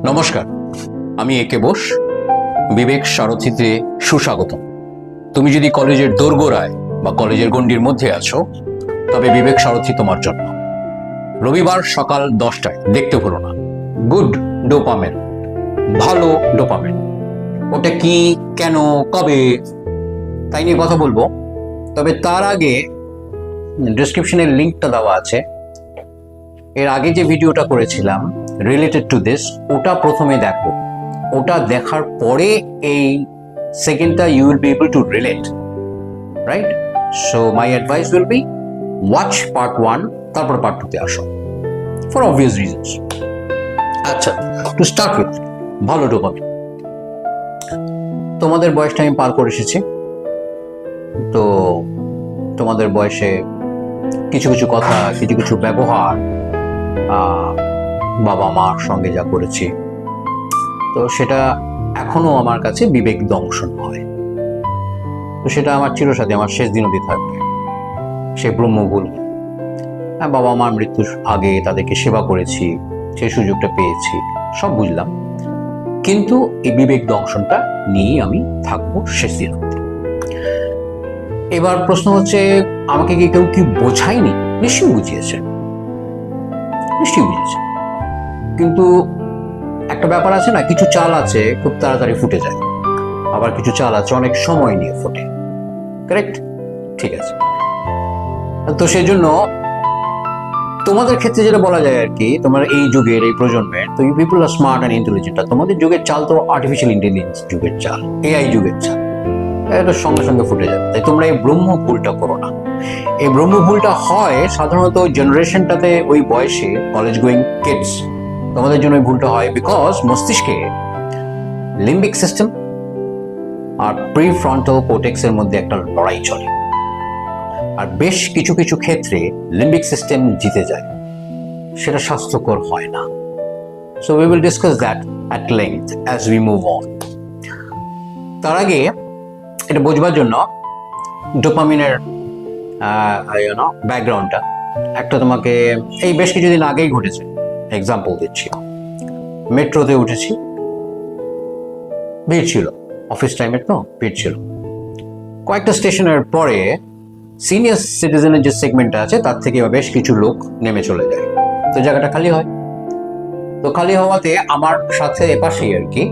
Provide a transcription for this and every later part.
নমস্কার, আমি একে বোস। বিবেক সারথিতে সুস্বাগতম। তুমি যদি কলেজের দোরগোড়ায় বা কলেজের গণ্ডির মধ্যে আছো, তবে বিবেক সারথি তোমার জন্য। রবিবার সকাল 10টায় দেখতে ভুলো না। গুড ডোপামিন, ভালো ডোপামিন। ওটা কি, কেন, কবে, তাই নিয়ে কথা বলবো। তবে তার আগে ডেসক্রিপশনের লিঙ্কটা দেওয়া আছে। এর আগে যে ভিডিওটা করেছিলাম রিলেটেড টু দিস, ওটা প্রথমে দেখো। ওটা দেখার পরে এই সেকেন্ডটা you will be able to relate, right? So my advice will be watch part 1, তারপর পার্ট 2 তে আসো, ফর অবভিয়াস রিজনস। আচ্ছা, টু স্টার্ট উইথ ভালো ডোপামিন। তোমাদের বয়সটা আমি পার করে এসেছি, তো তোমাদের বয়সে কিছু কিছু কথা, কিছু কিছু ব্যবহার, বাবা মার সঙ্গে যা করেছি, তো সেটা এখনো আমার কাছে বিবেক দংশন হয়। তো সেটা আমার চিরসাথী, আমার শেষ দিন অবধি থাকবে। সে ব্রহ্মভুল। বাবা মার মৃত্যুর আগে তাদেরকে সেবা করেছি, সেই সুযোগটা পেয়েছি, সব বুঝলাম, কিন্তু এই বিবেক দংশনটা নিয়েই আমি থাকবো শেষ দিন অবধি। এবার প্রশ্ন হচ্ছে, আমাকে কি কেউ কি বোঝায়নি? নিশ্চয়ই বুঝিয়েছে, নিশ্চয়ই বুঝিয়েছে, কিন্তু একটা ব্যাপার আছে না, কিছু চাল আছে খুব তাড়াতাড়ি ফুটে যায়, আবার কিছু চাল আছে অনেক সময় নিয়ে ফোটে। কারেক্ট? ঠিক আছে। তো সেই জন্য তোমাদের ক্ষেত্রে যেটা বলা যায় আর কি, তোমার এই যুগের, এই প্রজন্মের, তো you people are smart and intelligent. তোমাদের যুগের চাল তো আর্টিফিশিয়াল ইন্টেলিজেন্স যুগের চাল, এআই যুগের চাল, এটা সঙ্গে সঙ্গে ফুটে যাবে। তাই তোমরা এই ব্রহ্ম ভুলটা করো না। এই ব্রহ্ম ভুলটা হয় সাধারণত জেনারেশনটাতে, ওই বয়সে কলেজ গোয়িং কিডস, তোমাদের জন্য এই ভুলটা হয় বিকজ মস্তিষ্কে লিম্বিক সিস্টেম আর প্রিফ্রন্টাল কোর্টেক্সের মধ্যে একটা লড়াই চলে, আর বেশ কিছু কিছু ক্ষেত্রে লিম্বিক সিস্টেম জিতে যায়, সেটা স্বাস্থ্যকর হয় না। So we will discuss that at length as we move on. তার আগে এটা বোঝবার জন্য ডোপামিনের ব্যাকগ্রাউন্ডটা একটা তোমাকে, এই বেশ কিছুদিন আগেই ঘটেছে, এক্সাম্পল দিচ্ছি। মেট্রোতে উঠেছি, ভিড় ছিল, অফিস টাইমের তো ভিড় ছিল। কয়েকটা স্টেশনের পরে সিনিয়র সিটিজেনের যে সেগমেন্টটা আছে তার থেকে বেশ কিছু লোক নেমে চলে যায়, তো জায়গাটা খালি হয়। তো খালি হওয়াতে আমার সাথে এপাশেই আর কি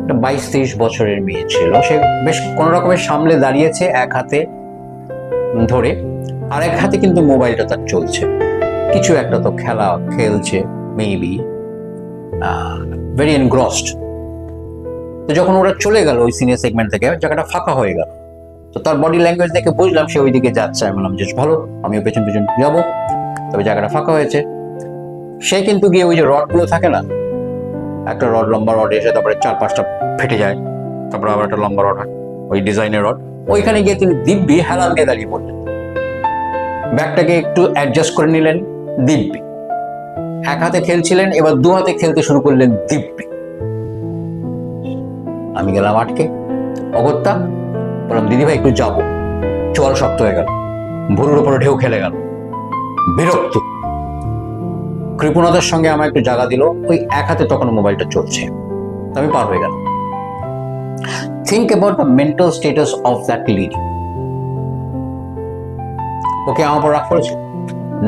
একটা 22-23 বছরের মেয়ে ছিল। সে বেশ কোনো রকমের সামলে দাঁড়িয়েছে, এক হাতে ধরে, আর এক হাতে কিন্তু মোবাইলটা তার চলছে, কিছু একটা তো খেলছে, মেবি ভেরি এনগ্রসড। তো যখন ওরা চলে গেল ওই সিনিয়র সেগমেন্ট থেকে, জায়গাটা ফাঁকা হয়ে গেল। তো তার বডি ল্যাঙ্গুয়েজ দেখে বুঝলাম সে ওই দিকে যাচ্ছে। আমি বললাম, বেশ ভালো, আমিও পেছন পেছন যাবো। তবে জায়গাটা ফাঁকা হয়েছে। সে কিন্তু গিয়ে ওই যে রডগুলো থাকে না, একটা রড, লম্বা রড এসে তারপরে 4-5টা ফেটে যায়, তারপরে আবার একটা লম্বা রড হয়, ওই ডিজাইনের রড, ওইখানে গিয়ে তিনি দিব্যি হেলান দিয়ে দাঁড়িয়ে পড়লেন। ব্যাগটাকে একটু অ্যাডজাস্ট করে নিলেন, দিব্যি। এক হাতে খেলছিলেন, এবার দু হাতে খেলতে শুরু করলেন, দিব্যি। আমি গেলাম আটকে, অগত্যা বললাম, দিদি ভাই একটু যাবো। চোয়াল শক্ত হয়ে গেল, ভুরুর উপরে ঢেউ খেলে গেল, বিরক্ত। কৃপণতার সঙ্গে আমার একটু জায়গা দিল, ওই এক হাতে তখন মোবাইলটা চলছে, আমি পার হয়ে গেল। Think about the mental status of that lady. ওকে আমার উপর রাগ করেছে?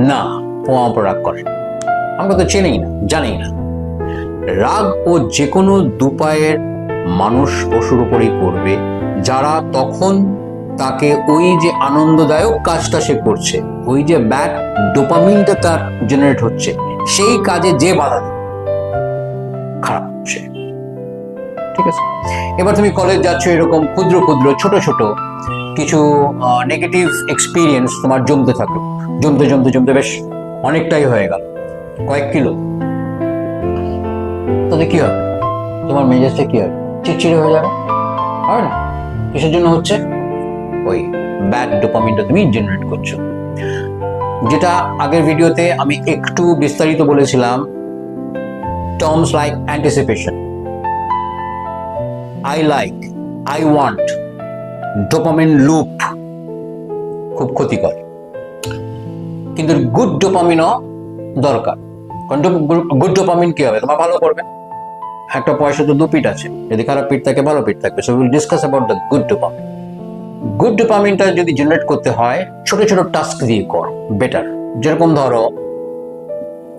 না, ও আমার উপর রাগ করে, আমাকে তো চেনেই না, জানেই না। রাগ ও যে কোনো দুপায়ের মানুষ পশুর উপরেই করবে, যারা তখন তাকে ওই যে আনন্দদায়ক কাজটা সে করছে, ওই যে ব্যাড ডোপামিনটা তার জেনারেট হচ্ছে, সেই কাজে যে বাধা দেবে, খারাপ সে। ঠিক আছে? এবার তুমি কলেজ যাচ্ছ, এরকম ক্ষুদ্র ক্ষুদ্র ছোট ছোট কিছু নেগেটিভ এক্সপিরিয়েন্স তোমার জমতে থাকলো, জমতে জমতে জমতে বেশ অনেকটাই হয়ে গেল, কয়েক কিলো। তাতে কি হবে? তোমার মেজাজটা কি হবে? চিড়চিড়ে হয়ে যাবে, হবে না? কিসের জন্য হচ্ছে? ওই ব্যাড ডোপামিনটা তুমি জেনারেট করছো, যেটা আগের ভিডিওতে আমি একটু বিস্তারিত বলেছিলাম। Terms like anticipation, I like, I want, dopamine loop খুব ক্ষতিকর। কিন্তু গুড ডোপামিনও দরকার, কারণ গুড ডোপামিন কি হবে? তোমার ভালো করবে। একটা পয়সা তো দু পিঠ আছে, যদি খারাপ পিঠ থাকে ভালো পিঠ থাকবে। So will discuss about the good dopamine. Good ডোপামিনটা যদি জেনারেট করতে হয় ছোট ছোট টাস্ক দিয়ে করো বেটার। যেরকম ধরো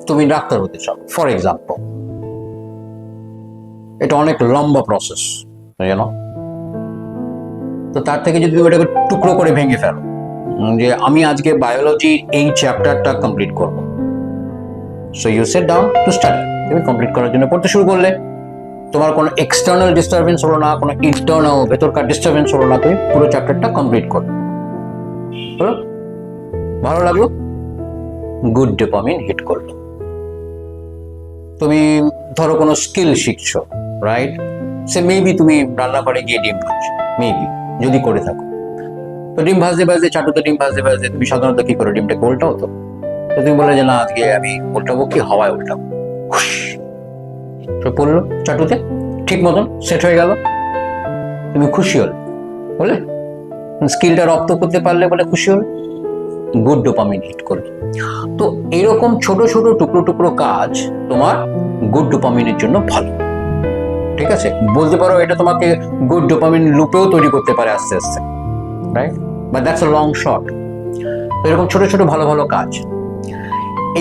তুমি ডাক্তার হতে চাও ফর এক্সাম্পল, এটা অনেক লম্বা প্রসেস জানো, তো তার থেকে যদি তুমি এটাকে টুকরো করে ভেঙে ফেলো, যে আমি আজকে বায়োলজি এই চ্যাপ্টারটা কমপ্লিট করব, so you set down to study. তুমি কমপ্লিট করার জন্য পড়তে শুরু করলে, তোমার কোনো এক্সটার্নাল ডিস্টারবেন্স হলো না, কোনো ইন্টারনাল ভেতরকার ডিস্টারবেন্স হলো না, তুমি পুরো চ্যাপ্টারটা কমপ্লিট করো। ভালো লাগলো, গুড ডোপামিন হিট করলো। তুমি ধরো কোনো স্কিল শিখছো, রাইট? সে মেবি তুমি রান্নাঘরে গিয়ে ডিম ভাজছো, মেবি যদি করে থাকো, তো ডিম ভাজতে ভাজতে চাটুতে ডিম ভাজতে ভাজতে তুমি সাধারণত কি করো, ডিমটাকে উল্টাও। তো তুমি বলে যে না আজকে আমি উল্টাবো, কি হাওয়ায় উল্টাবো, পড়লো চাটুতে ঠিক মতন সেট হয়ে গেল, তুমি খুশি হল, বলে স্কিলটা রপ্ত করতে পারলে বলে খুশি হল, গুড ডোপামিন হিট করবে। তো এরকম ছোট ছোট টুকরো টুকরো কাজ তোমার গুড ডোপামিনের জন্য ভালো। ঠিক আছে, বলতে পারো এটা তোমাকে গুড ডোপামিন লুপেও তৈরি করতে পারে আস্তে আস্তে, right? But that's a long shot. তো এরকম ছোট ছোট ভালো ভালো কাজ।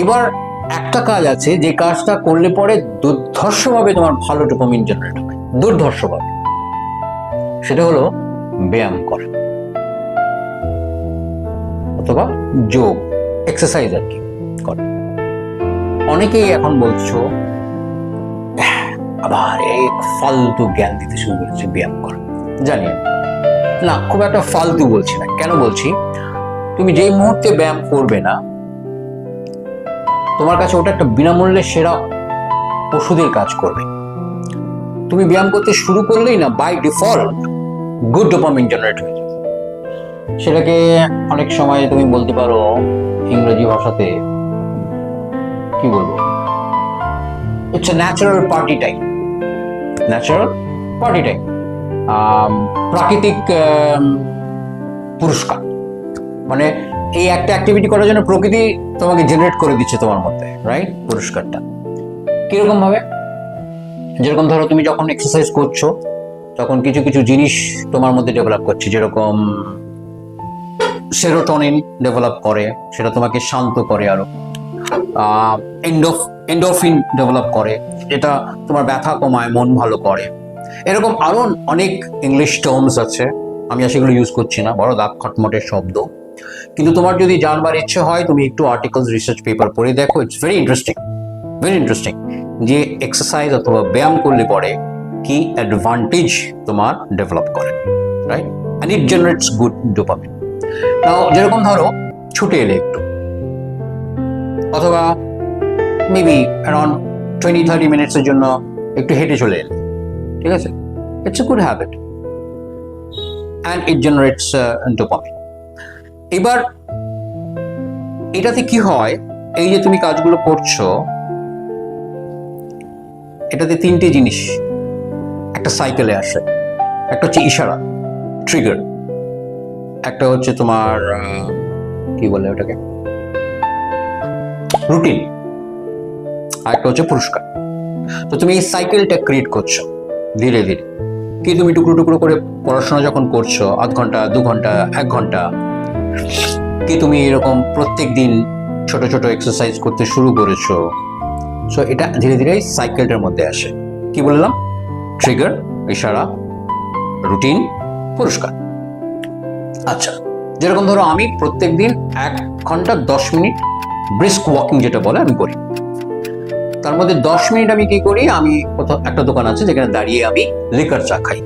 এবার একটা কাজ আছে যে কাজটা করলে পরে দুর্ধর্ষভাবে তোমার ভালো ডোপামিন জেনারেট হবে, দুর্ধর্ষভাবে। সেটা হলো ব্যায়াম করা অথবা যোগ, এক্সারসাইজ আর কি করে। অনেকেই এখন বলছো আবার এক ফালতু জ্ঞান দিতে শুরু করেছে ব্যায়াম করা। জানি না, খুব একটা ফালতু বলছি না। কেন বলছি, তুমি যেই মুহূর্তে ব্যায়াম করবে না, তোমার কাছে ওটা একটা বিনামূল্যে সেরা ওষুধের কাজ করবে। তুমি ব্যায়াম করতে শুরু করলেই না by default good dopamine generate হয়ে যাবে। সেটাকে অনেক সময় তুমি বলতে পারো ইংরেজি ভাষাতে কি বলবো, it's a natural party time. Natural party time, প্রাকৃতিক পুরস্কার। মানে এই একটা অ্যাক্টিভিটি করার জন্য প্রকৃতি তোমাকে জেনারেট করে দিচ্ছে তোমার মধ্যে, রাইট? পুরস্কারটা কিরকম ভাবে, যেরকম ধরো তুমি যখন এক্সারসাইজ করছো তখন কিছু কিছু জিনিস তোমার মধ্যে ডেভেলপ করছে, যেরকম সেরোটোনিন ডেভেলপ করে, সেটা তোমাকে শান্ত করে, আরো এন্ডোরফিন ডেভেলপ করে, এটা তোমার ব্যথা কমায়, মন ভালো করে। এরকম আরো অনেক ইংলিশ টার্মস আছে, আমি সেগুলো ইউজ করছি না, বড় দাগ খটমটের শব্দ। কিন্তু তোমার যদি জানবার ইচ্ছে হয় তুমি একটু আর্টিকেলস, রিসার্চ পেপার পড়ে দেখো, it's very interesting, very interesting যে এক্সারসাইজ অথবা ব্যায়াম করলে পরে কি অ্যাডভান্টেজ তোমার ডেভেলপ করে, right? And it generates good dopamine. Now যেরকম ধরো ছুটে এলে একটু, অথবা মেবি অ্যারাউন্ড 20-30 মিনিটসের জন্য একটু হেঁটে চলে এলে, ঠিক আছে? It's a good habit and it generates dopamine. এবার এটাতে কি হয়, এই যে তুমি কাজগুলো করছো, এটাতে তিনটে জিনিস একটা সাইকেলে আসে। একটা হচ্ছে ইশারা, ট্রিগার, একটা হচ্ছে তোমার কি বলে ওটাকে, রুটিন, আর একটা হচ্ছে পুরস্কার। তো তুমি এই সাইকেলটা ক্রিয়েট করছো ধীরে ধীরে। কি তুমি টুকরো টুকরো করে পড়াশোনা যখন করছো, আধ ঘন্টা, 2 ঘন্টা, 1 ঘন্টা, কি তুমি এরকম প্রত্যেক দিন ছোট ছোট এক্সারসাইজ করতে শুরু করেছো, সো এটা ধীরে ধীরে সাইকেলটার মধ্যে আসে। কি বললাম, ট্রিগার, ইশারা, রুটিন, পুরস্কার। আচ্ছা, যেরকম ধরো আমি প্রত্যেক দিন 1 ঘন্টা 10 মিনিট ব্রিস্ক ওয়াকিং যেটা বলে আমি করি। তার মধ্যে 10 মিনিট আমি কি করি, আমি কোথাও একটা দোকান আছে যেখানে দাঁড়িয়ে আমি লিকার চা খাই।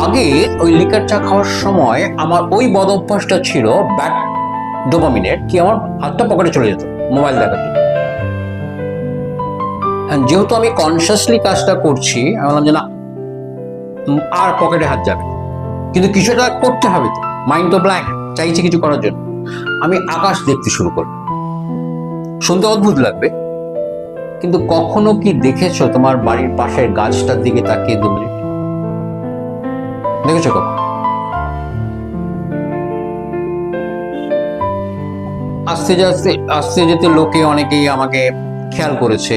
আগে ওই লিকার চা খাওয়ার সময় আমার ওই বদ অভ্যাসটা ছিল ব্যাড ডোপামিনের, কি আমার হাতটা পকেটে চলে যেত মোবাইল দেখার জন্য। যেহেতু আমি কনসিয়াসলি কাজটা করছি, আমি বললাম যে না আর পকেটে হাত যাবে, কিন্তু কিছুটা করতে হবে, তো মাইন্ড তো ব্ল্যাঙ্ক, চাইছি কিছু করার জন্য। আমি আকাশ দেখতে শুরু করব। শুনতে অদ্ভুত লাগবে, কিন্তু কখনো কি দেখেছো তোমার বাড়ির পাশের গাছটার দিকে তাকিয়ে 2 মিনিট দেখেছো কখন? আস্তে আস্তে যেতে লোকে অনেকেই আমাকে খেয়াল করেছে,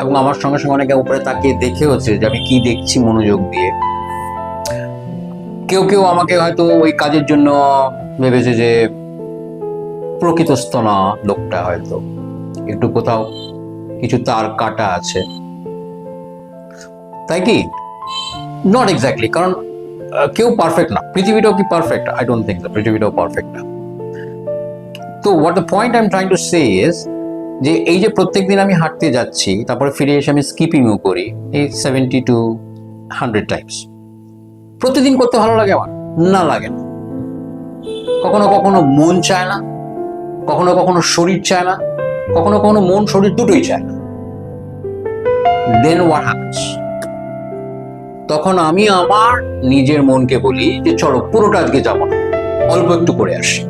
এবং আমার সঙ্গে সঙ্গে অনেকে উপরে তাকিয়ে দেখেওছে যে আমি কি দেখছি মনোযোগ দিয়ে। কেউ কেউ আমাকে হয়তো ওই কাজের জন্য ভেবেছে যে প্রকৃতস্থ না লোকটা, হয়তো একটু কোথাও কিছু তার কাটা আছে, তাই কি? নট এক্স্যাক্টলি, কারণ কেউ পারফেক্ট না। পৃথিবীটাও কি পারফেক্ট? আই ডোন্ট থিঙ্ক পৃথিবীটাও পারফেক্ট না। তো what the point I am trying to say is যে এই যে প্রত্যেকদিন আমি হাঁটতে যাচ্ছি, তারপরে ফিরে এসে আমি স্কিপিংও করি এই 70 to 100 টাইমস। প্রতিদিন করতে ভালো লাগে আমার? না, লাগে না। কখনো কখনো মন চায় না, কখনো কখনো শরীর চায় না, কখনো কখনো মন শরীর দুটোই চায় না। দেন হোয়াট হ্যাপেন্স? তখন আমি আমার নিজের মনকে বলি যে চলো পুরোটা আজকে যাবো না, অল্প একটু করে আসি।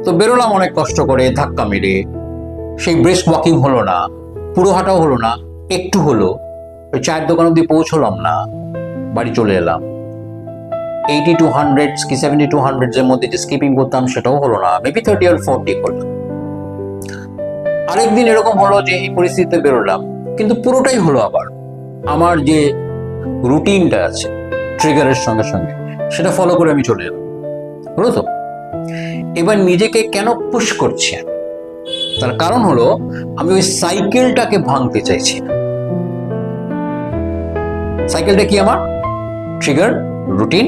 তো বেরোলাম অনেক কষ্ট করে, ধাক্কা মেরে। সেই ব্রেস্ক ওয়াকিং হলো না, পুরো হাঁটাও হলো না, একটু হলো। ওই চায়ের দোকান অব্দি পৌঁছলাম না, বাড়ি চলে এলাম। 80 to 100 কি 70 to 100 এর মধ্যে যে স্কিপিং করতাম সেটাও হলো না, মেবি 30 or 40 করলাম। আরেকদিন এরকম হলো যে এই পরিস্থিতিতে বেরোলাম, কিন্তু পুরোটাই হলো আবার। আমার যে রুটিনটা আছে ট্রিগারের সঙ্গে সঙ্গে সেটা ফলো করে আমি চলে এলাম, বুঝলো তো? এবার নিজেকে কেন পুশ করছি? তার কারণ হলো আমি ওই সাইকেলটাকে ভাঙতে চাইছি না। সাইকেলটা কি? আমার ট্রিগার, রুটিন,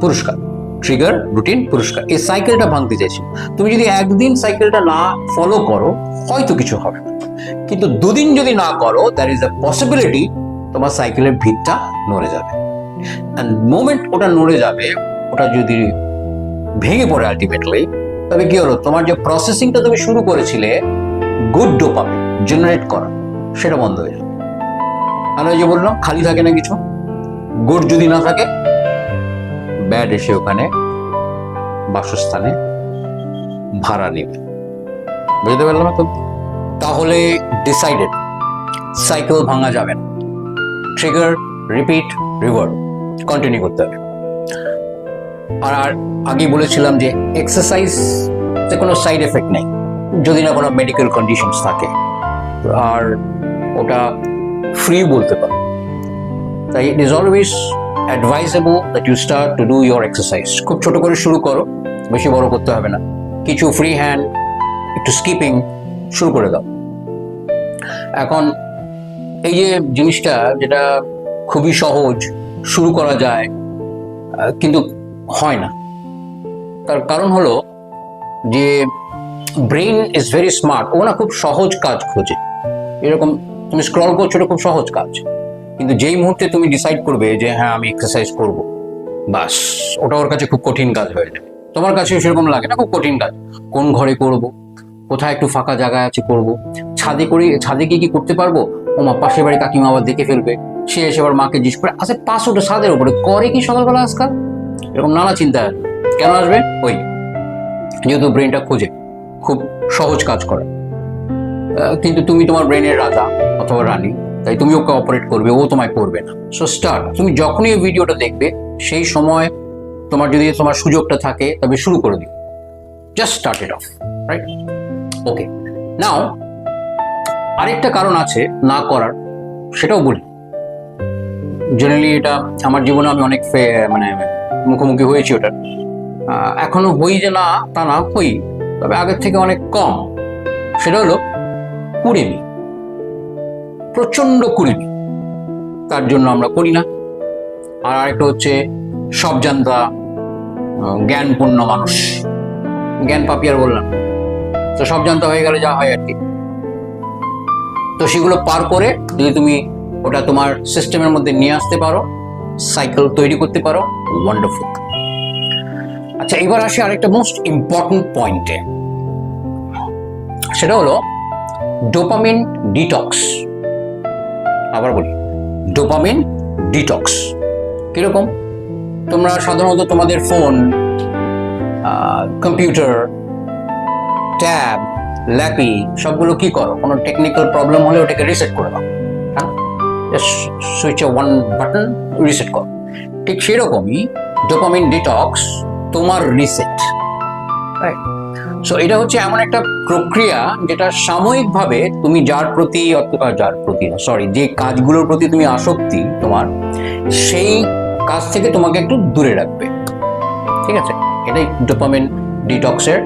পুরস্কার। ট্রিগার, রুটিন, পুরস্কার, এই সাইকেলটা ভাঙতে চাইছি। তুমি যদি একদিন সাইকেলটা না ফলো করো হয়তো কিছু হবে না, কিন্তু দুদিন যদি না করো দ্যার ইজ আ পসিবিলিটি তোমার সাইকেলের ভিতটা নড়ে যাবে। অ্যান্ড মোমেন্ট ওটা নড়ে যাবে, ওটা যদি ভেঙে পড়ে আলটিমেটলি, তবে কি হলো? তোমার যে প্রসেসিংটা তুমি শুরু করেছিলে গুড ডোপামিন জেনারেট করা, সেটা বন্ধ হয়ে যাবে। আর ওই যে বললাম খালি থাকে না কিছু, গুড যদি না থাকে ব্যাড এসে ওখানে বাসস্থানে ভাড়া নেবে। বুঝতে পারলাম তো? তাহলে ডিসাইডেড, সাইকেল ভাঙা যাবে না। ট্রিগার, রিপিট, রিওয়ার্ড কন্টিনিউ করতে হবে। আর আগে বলেছিলাম যে এক্সারসাইজ কোনো সাইড এফেক্ট নেই যদি না কোনো মেডিকেল কন্ডিশনস থাকে, আর ওটা ফ্রি বলতে পারো। তাই it is always advisable that you start to do your exercise. খুব ছোট করে শুরু করো, বেশি বড় করতে হবে না। কিছু ফ্রি হ্যান্ড, একটু স্কিপিং শুরু করে দাও। এখন এই যে জিনিসটা যেটা খুবই সহজ, শুরু করা যায় কিন্তু হয় না, তার কারণ হলো যে ব্রেইন ইজ ভেরি স্মার্ট। ও না খুব সহজ কাজ খোঁজে। এরকম তুমি স্ক্রল করছো, এটা খুব সহজ কাজ, কিন্তু যেই মুহূর্তে তুমি ডিসাইড করবে যে হ্যাঁ আমি এক্সারসাইজ করব, বাস ওটা ওর কাছে খুব কঠিন কাজ হয়ে যায়। তোমার কাছে সেরকম লাগে না? খুব কঠিন কাজ। কোন ঘরে করব, কোথায় একটু ফাঁকা জায়গা আছে করব, ছাদে গিয়ে কি করতে পারবো? ও মা, পাশের বাড়ি কাকিমা আবার দেখে ফেলবে, সে এসে আবার মাকে জিজ্ঞেস করে আসে 500 ছাদের উপরে করে কি সকালবেলা আজকাল? এরকম নানা চিন্তা কেন আসবে? ওই যেহেতু ব্রেনটা খোঁজে খুব সহজ কাজ করে, কিন্তু তুমি তোমার ব্রেনের রাজা অথবা রানী, তাই তুমি ওকে অপারেট করবে, ও তোমায় করবে না। So start. তুমি যখনই এই ভিডিওটা দেখবে সেই সময় তোমার যদি তোমার সুযোগটা থাকে তবে শুরু করে দিও। Just start it off, right? Okay, now আরেকটা কারণ আছে না করার, সেটাও বলি। জেনারেলি এটা আমার জীবনে আমি অনেক মুখোমুখি হয়েছি ওটার। এখনো হই যে না তা না, হই, তবে আগের থেকে অনেক কম। সেটা হলো কুড়েমি, প্রচন্ড কুড়েমি। তার জন্য আমরা করি না। আর আরেকটা হচ্ছে সব জানতা জ্ঞানপূর্ণ মানুষ, জ্ঞান পাপি আর বললাম তো, সব জানতা হয়ে গেলে যা হয় আর কি। তো সেগুলো পার করে যদি তুমি ওটা তোমার সিস্টেমের মধ্যে নিয়ে আসতে পারো, সাইকেল তৈরি করতে পারো, ওয়ান্ডারফুল। আচ্ছা, এবার আসি আরেকটা মোস্ট ইম্পর্টেন্ট পয়েন্টে। সেটা হলো ডোপামিন ডিটক্স। আবার বলি, ডোপামিন ডিটক্স কিরকম? তোমরা সাধারণত তোমাদের ফোন, কম্পিউটার, ট্যাব, ল্যাপি সবগুলো কি করো? কোনো টেকনিক্যাল প্রবলেম হলে ওটাকে রিসেট করে দাও, হ্যাঁ? Just switch one button, reset করো। ঠিক সেরকমই ডোপামিন ডিটক্স তোমার রিসেট, রাইট? সো এটা হচ্ছে এমন একটা প্রক্রিয়া যেটা সাময়িকভাবে তুমি যে কাজগুলোর প্রতি তুমি আসক্তি তোমার, সেই কাজ থেকে তোমাকে একটু দূরে রাখবে। ঠিক আছে, এটাই ডোপামিন ডিটক্সের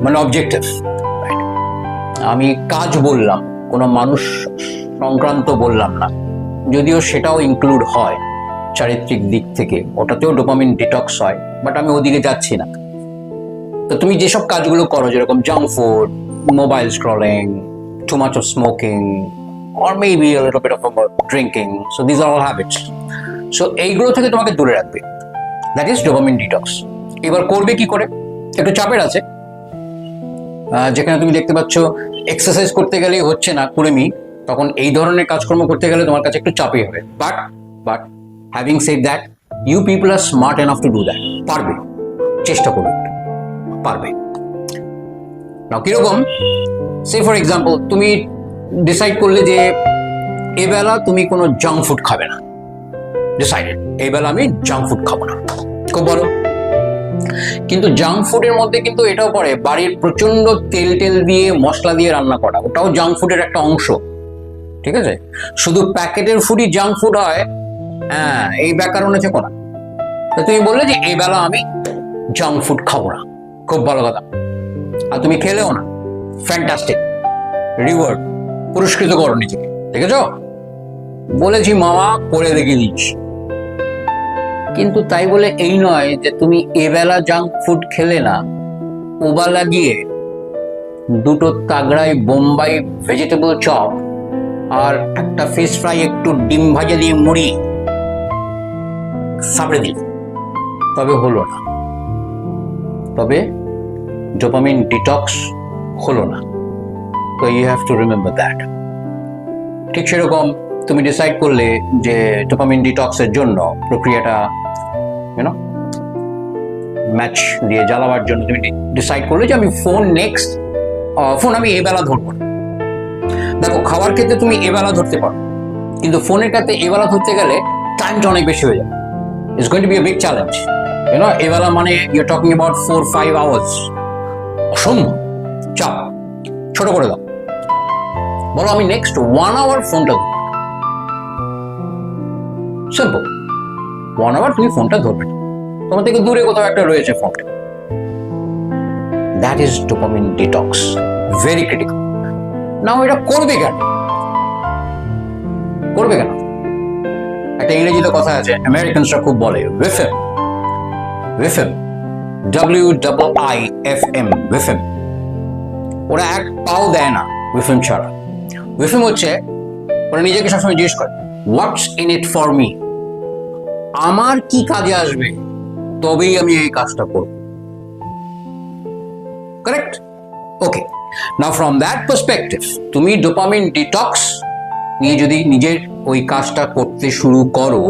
মানে অবজেক্টিভ। আমি কাজ বললাম, কোনো মানুষ সংক্রান্ত বললাম না, যদিও সেটাও ইনক্লুড হয় চারিত্রিক দিক থেকে, ওটাতেও ডোপামিন ডিটক্স হয়, বাট আমি ওদিকে যাচ্ছি না। তো তুমি যেসব কাজগুলো করো, যেরকম junk food, mobile scrolling, too much of smoking, or maybe a little bit of drinking, so these are all habits. So এইগুলো থেকে তোমাকে দূরে রাখবে, দ্যাট ইজ ডোপামিন ডিটক্স। এবার করবে কি করে? একটু চাপের আছে, যেখানে তুমি দেখতে পাচ্ছ এক্সারসাইজ করতে গেলেই হচ্ছে না কুড়েমি, তখন এই ধরনের কাজকর্ম করতে গেলে তোমার কাছে একটু চাপই হবে। But having said that, you people are smart enough to do that. পারবে, চেষ্টা করবে, পারবে। নাও কিরকম, সে ফর এক্সাম্পল তুমি ডিসাইড করলে যে এবেলা তুমি কোনো জাঙ্ক ফুড খাবে না, ডিসাইডেড এইবেলা আমি জাঙ্ক ফুড খাবো না, খুব ভালো। কিন্তু জাঙ্ক ফুডের মধ্যে কিন্তু এটাও পড়ে বাড়ির প্রচন্ড তেল দিয়ে মশলা দিয়ে রান্না করা, ওটাও জাঙ্ক ফুডের একটা অংশ। ঠিক আছে, শুধু প্যাকেটের ফুডই জাঙ্ক ফুড হয়, হ্যাঁ, এই ব্যাকরণে থেকো না। তো তুমি বললে যে এই বেলা আমি জাঙ্ক ফুড খাবো না, খুব ভালো কথা। আর তুমি খেলেও না, ফ্যান্টাস্টিক, রিওয়ার্ড, পুরস্কৃত করো নিজেকে। দেখেছ, বলেছি মামা, করে দেখে দিচ্ছি। কিন্তু তাই বলে এই নয় যে তুমি এবেলা জাঙ্ক ফুড খেলে না, ওবেলা গিয়ে দুটো তাগড়াই বোম্বাই ভেজিটেবল চপ আর একটা ফিশ ফ্রাই, একটু ডিম ভাজা দিয়ে মুড়ি সাবড়ে দিল, তবে হলো না, তবে ডোপামিন ডিটক্স হলো না। তো you have to remember that. ঠিক সেরকম তুমি ডিসাইড করলে যে ডোপামিন ডিটক্সের জন্য প্রক্রিয়াটা ম্যাচ দিয়ে জ্বালাবার জন্য তুমি ডিসাইড করলে যে আমি ফোন আমি এবেলা ধরবো না। দেখো, খাওয়ার ক্ষেত্রে তুমি এবেলা ধরতে পারো, কিন্তু ফোনের ক্ষেত্রে এবেলা ধরতে গেলে টাইমটা অনেক বেশি হয়ে যাবে। It's going to be a big challenge. এবেলা মানে ইউর টকিং অ্যাবাউট 4-5 আওয়ার্স, অসম্ভব চাপ। ছোট করে দাও, বলো আমি নেক্সট 1 আওয়ার ফোনটা ধরবো। সিম্পল, 1 আওয়ার তুমি ফোনটা ধরবে না, তোমার থেকে দূরে কোথাও একটা রয়েছে ফোনটা। That is dopamine detox, very critical. Now এটা করবে কেন? একটা ইংরেজিতে কথা আছে, আমেরিকানসরা খুব বলে WIFM, WIIFM, WIFM। ওরা এক পাও দেয় না WIFM ছাড়া। WIFM হচ্ছে, ওরা নিজেকে সবসময় জিজ্ঞেস করে, হোয়াটস ইন ইট ফর মি, আমার কি কাজে আসবে, তবেই আমি এই কাজটা করব। Correct? Okay, now from that perspective, তুমি ডোপামিন ডিটক্স নিয়ে যদি নিজের ওই কাজটা করতে শুরু করো,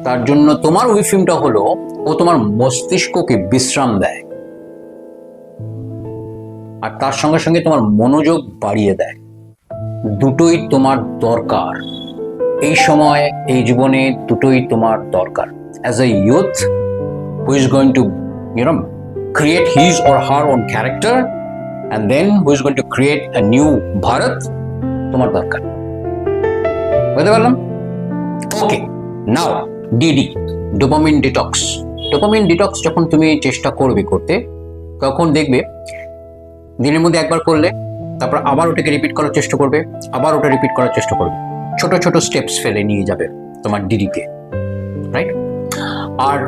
তার জন্য তোমার উইফিমটা হলো, ও তোমার মস্তিষ্ককে বিশ্রাম দেয়, আর তার সঙ্গে সঙ্গে তোমার মনোযোগ বাড়িয়ে দেয়। দুটোই তোমার দরকার এই সময়, এই জীবনে দুটোই তোমার দরকার। As a youth who is going to create his or her own character, and then who is going to create a new Bharat, তোমার দরকার। বুঝতে পারলাম? ওকে, নাও DD, dopamine detox. Dopamine detox যখন তুমি চেষ্টা করবে করতে, তখন দেখবে দিনের মধ্যে একবার করলে, তারপর আবার ওটাকে রিপিট করার চেষ্টা করবে, আবার ওটা রিপিট করার চেষ্টা করবে, ছোট ছোট স্টেপস ফেলে নিয়ে যাবে তোমার ডিডিকে, রাইট? আর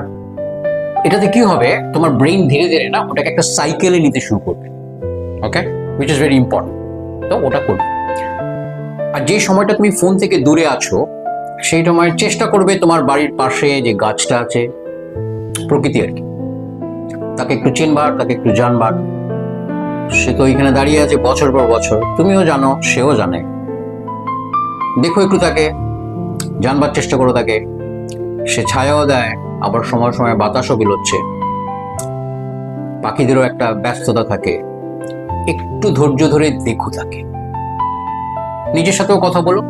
এটাতে কি হবে, তোমার ব্রেইন ধীরে ধীরে না ওটাকে একটা সাইকেলে নিতে শুরু করবে। ওকে, উইচ ইজ ভেরি ইম্পর্টেন্ট। তো ওটা করবে। আর যে সময়টা তুমি ফোন থেকে দূরে আছো, সেই সময় চেষ্টা করবে তোমার বাড়ির পাশে যে গাছটা আছে, প্রকৃতি আর কি, তাকে একটু চিনবার, তাকে একটু জানবার। সে তো এখানে দাঁড়িয়ে আছে বছর পর বছর, তুমিও জানো, সেও জানে। দেখো একটু তাকে, জানবার চেষ্টা করো তাকে। সে ছায়াও দেয়, আবার সময় সময় বাতাসও বিলোচ্ছে, পাখিদেরও একটা ব্যস্ততা থাকে। একটু ধৈর্য ধরে দেখো তাকে, নিজের সাথেও কথা বলো,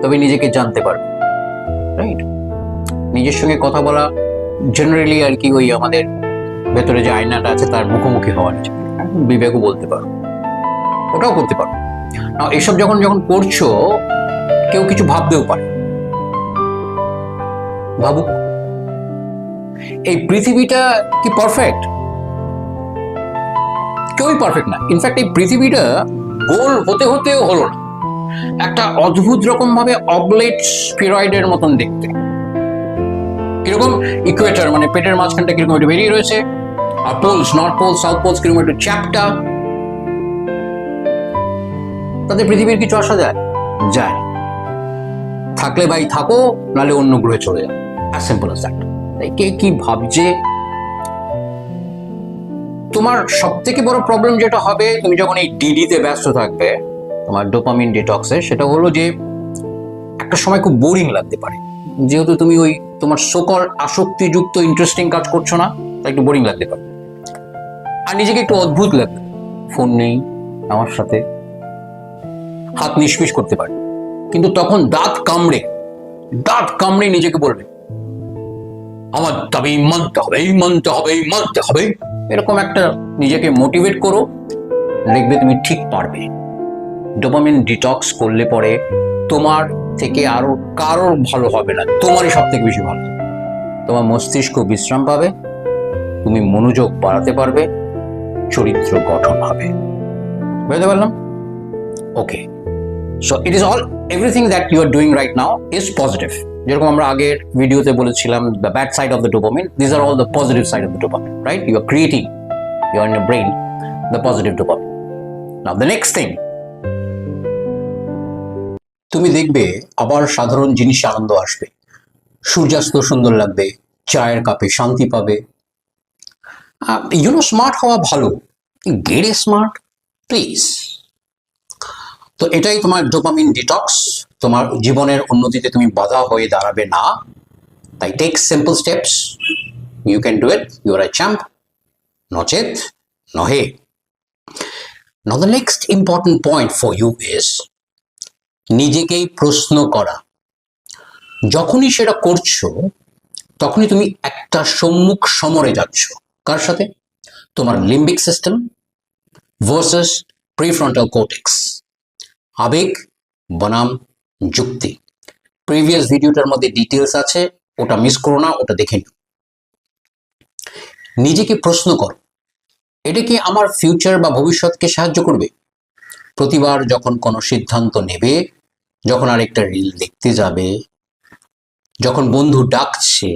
তবে নিজেকে জানতে পারবে, রাইট? নিজের সঙ্গে কথা বলা জেনারেলি আর কি ওই আমাদের ভেতরে যে আয়নাটা আছে তার মুখোমুখি হওয়া নিচে বিবেকও বলতে পারো, ওটাও করতে পারো। এসব যখন যখন করছো কেউ কিছু ভাবতেও পারে, ভাবুক এই পৃথিবীটা কি পারফেক্ট? কেউই পারফেক্ট না। ইনফ্যাক্ট এই পৃথিবীটা গোল হতে হতেও হলো না, একটা অদ্ভুত রকম ভাবে অবলেট স্পিরয়েডের মতন দেখতে। কিরকম ইকুয়েটর মানে পেটের মাঝখানটা কিরকম একটু বেরিয়ে রয়েছে, আর poles north pole south poles কিরকম একটু চ্যাপ্টা। তাতে পৃথিবীর কিছু আসা যায়? যায়। থাকলে ভাই থাকো, নাহলে অন্য গ্রহে চলে যাও, অ্যাজ সিম্পল অ্যাজ দ্যাট। কে কি ভাবছে? তোমার সব থেকে বড় প্রবলেম যেটা হবে তুমি যখন এই ডিডিতে ব্যস্ত থাকবে, তোমার ডোপামিন ডিটক্সে, সেটা হলো যে একটা সময় খুব বোরিং লাগতে পারে, যেহেতু তুমি ওই তোমার সকল আসক্তিযুক্ত ইন্টারেস্টিং কাজ করছো না, তাই একটু বোরিং লাগতে পারে। আর নিজেকে একটু অদ্ভুত লাগবে, ফোন নেই আমার সাথে, হাত নিষ্পিস করতে পারে, কিন্তু তখন দাঁত কামড়ে নিজেকে বলবে আমার দাবি মানতে হবে, মানতে হবে, মানতে হবে। এরকম একটা নিজেকে মোটিভেট করো, দেখবে তুমি ঠিক পারবে। ডোপামিন ডিটক্স করলে পরে তোমার থেকে আরো কারোর ভালো হবে না, তোমারই সব থেকে বেশি ভালো। তোমার মস্তিষ্ক বিশ্রাম পাবে, তুমি মনোযোগ বাড়াতে পারবে, চরিত্র গঠন হবে। বুঝতে পারলাম? Okay, so it is all everything that you are doing right now is positive. যেরকম আমরা আগের ভিডিওতে বলেছিলাম, the bad side of the dopamine, this are all the positive side of the dopamine, right? You are creating your in brain the positive dopamine. Now the next thing, তুমি দেখবে আবার সাধারণ জিনিসে আনন্দ আসবে, সূর্যাস্ত সুন্দর লাগবে, চায়ের কাপে শান্তি পাবে। স্মার্ট হওয়া ভালো, গেড়ে স্মার্ট প্লিজ। তো এটাই তোমার ডোপামিন ডিটক্স, তোমার জীবনের উন্নতিতে তুমি বাধা হয়ে দাঁড়াবে না। তাই take simple steps, you can do it, you are a champ, নচেত নহে। Now the next important point for you is নিজেকেই প্রশ্ন করা। যখনই সেটা করছো তখনই তুমি একটা সম্মুখ সমরে যাচ্ছ। কার সাথে? তোমার limbic system versus prefrontal cortex. আবেগ বনাম যুক্তি। প্রিভিয়াস ভিডিওটার মধ্যে ডিটেলস আছে, ওটা মিস করো না, ওটা দেখে নিও। নিজেকে প্রশ্ন করো, এটা কি আমার ফিউচার বা ভবিষ্যৎকে সাহায্য করবে? প্রতিবার যখন কোনো সিদ্ধান্ত নেবে, যখন আরেকটা রিল দেখতে যাবে, যখন বন্ধু ডাকছে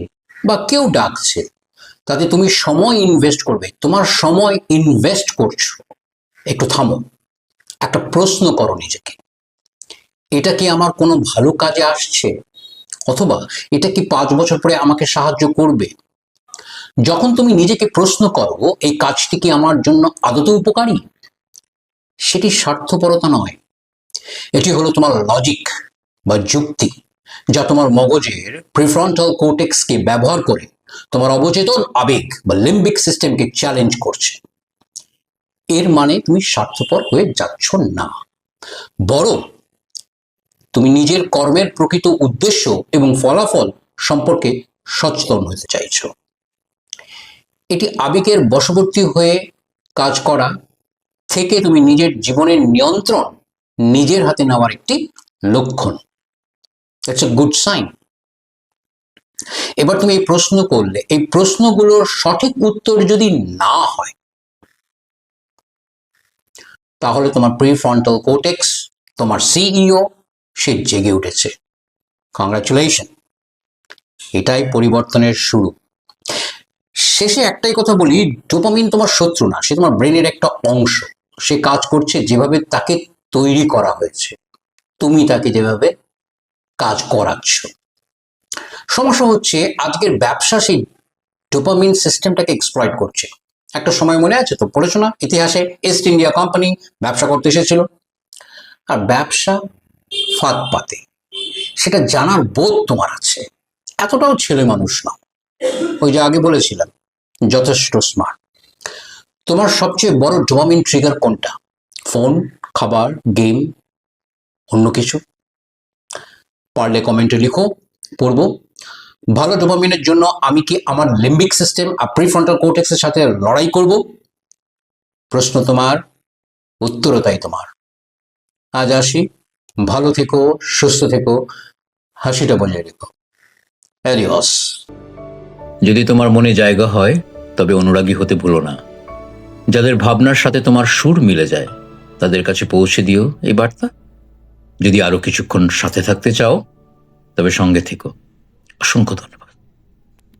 বা কেউ ডাকছে, তাতে তুমি সময় ইনভেস্ট করবে, তোমার সময় ইনভেস্ট করছো, একটু থামো, একটা প্রশ্ন করো নিজেকে, এটা কি আমার কোনো ভালো কাজে আসছে? অথবা এটা কি 5 বছর পরে আমাকে সাহায্য করবে? যখন তুমি নিজেকে প্রশ্ন করো এই কাজটি কি আমার জন্য আদতে উপকারী, সেটি স্বার্থপরতা নয়, এটি হলো তোমার লজিক বা যুক্তি, যা তোমার মগজের প্রিফ্রন্টাল কোর্টেক্সকে ব্যবহার করে তোমার অবচেতন আবেগ বা লিম্বিক সিস্টেমকে চ্যালেঞ্জ করছে। এর মানে তুমি স্বার্থপর হয়ে যাচ্ছ না, বরং তুমি নিজের কর্মের প্রকৃত উদ্দেশ্য এবং ফলাফল সম্পর্কে সচেতন হতে চাইছো। এটি আবেগের বশবর্তী হয়ে কাজ করা থেকে তুমি নিজের জীবনের নিয়ন্ত্রণ নিজের হাতে নেওয়ার একটি লক্ষণ। It's a good sign. এবার তুমি এই প্রশ্ন করলে, এই প্রশ্নগুলোর সঠিক উত্তর যদি না হয়, তাহলে তোমার প্রিফ্রন্টাল কোর্টেক্স, তোমার সিইও, সে জেগে উঠেছে। কংগ্রাচুলেশন, এটাই পরিবর্তনের শুরু। শেষে একটাই কথা বলি, ডোপামিন তোমার শত্রু না, সে তোমার ব্রেনের একটা অংশ। সে কাজ করছে যেভাবে তাকে তৈরি করা হয়েছে, তুমি তাকে যেভাবে কাজ করাচ্ছ। সমস্যা হচ্ছে আজকের ব্যবসা সেই ডোপামিন সিস্টেমটাকে এক্সপ্লয়েট করছে। একটা সময় মনে আছে তো, পড়েছো না ইতিহাসে, ইস্ট ইন্ডিয়া কোম্পানি ব্যবসা করতে এসেছিল, আর ব্যবসা ফাঁদ পাতে, সেটা জানার বোধ তোমার আছে। এতটাও ছেলে মানুষ না, ওই যে আগে বলেছিলাম যথেষ্ট স্মার্ট। তোমার সবচেয়ে বড় ডোপামিন ট্রিগার কোনটা? ফোন, খাবার, গেম, অন্য কিছু? পারলে কমেন্টে লিখো, পড়বো। ভালো ডোপামিনের জন্য আমি কি আমার লিম্বিক সিস্টেম আর প্রিফ্রন্টাল কর্টেক্সের সাথে লড়াই করব? প্রশ্ন তোমার, উত্তরও তাই তোমার। আজ আসি, ভালো থেকো, সুস্থ থেকো, হাসিটা বজায় রেখো। অ্যাডিওস। যদি তোমার মনে জায়গা হয় তবে অনুরাগী হতে ভুলো না। যাদের ভাবনার সাথে তোমার সুর মিলে যায় তাদের কাছে পৌঁছে দিও এই বার্তা। যদি আরো কিছুক্ষণ সাথে থাকতে চাও তবে সঙ্গে থেকো। অসংখ্য ধন্যবাদ।